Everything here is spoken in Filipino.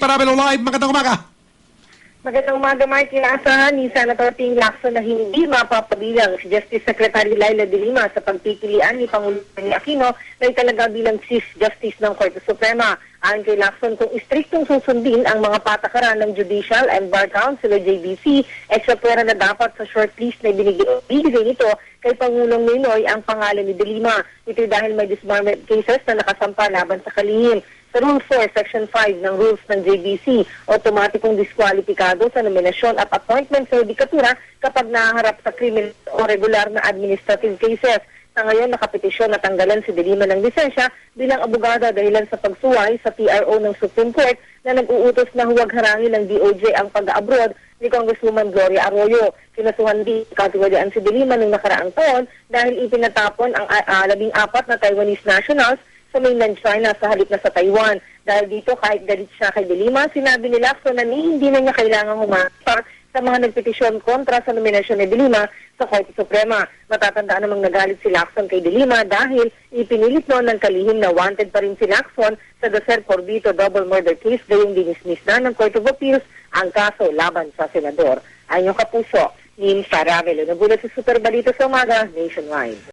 Parabelo Live. Magandang umaga. Magandang umaga, Mark. Inaasahan ni Senator Ping Lacson na hindi mapapabilang si Justice Secretary Laila de Lima sa pagpipilian ni Pangulong Aquino na italaga bilang Chief Justice ng Korte Suprema. Ayon kay Lacson, kung istriktong susundin ang mga patakaran ng Judicial and Bar Council o JBC, extra pwera na dapat sa shortlist na binigay nito kay Pangulong Ninoy ang pangalan ni de Lima. Ito dahil may disbarment cases na nakasampa laban sa kalihim. Sa Rule 4, Section 5 ng rules ng JBC, otomatikong diskwalipikado sa nominasyon at appointment sa judikatura kapag naharap sa criminal o regular na administrative cases. Sa ngayon, nakapetisyon na tanggalan si de Lima ng lisensya bilang abogada dahilan sa pagsuway sa PRO ng Supreme Court na nag-uutos na huwag harangin ng DOJ ang pag-abroad ni Congresswoman Gloria Arroyo. Kinasuhan din katiwalian si de Lima noong nakaraang taon dahil ipinatapon ang 14 na Taiwanese nationals sa mainland China sa halip na sa Taiwan. Dahil dito, kahit galit siya kay de Lima, sinabi ni Lacson na hindi na niya kailangang humasa sa mga nagpetisyon kontra sa nominasyon ni de Lima sa Korte Suprema. Matatandaan namang nagalit si Lacson kay de Lima dahil ipinilit noon ng kalihim na wanted pa rin si Lacson sa Docer Corbito double murder case, gayong dinismiss na ng Court of Appeals ang kaso laban sa senador. Ayon kapuso, Nin Faravelo. Nagulat sa Super Balito sa umaga, nationwide.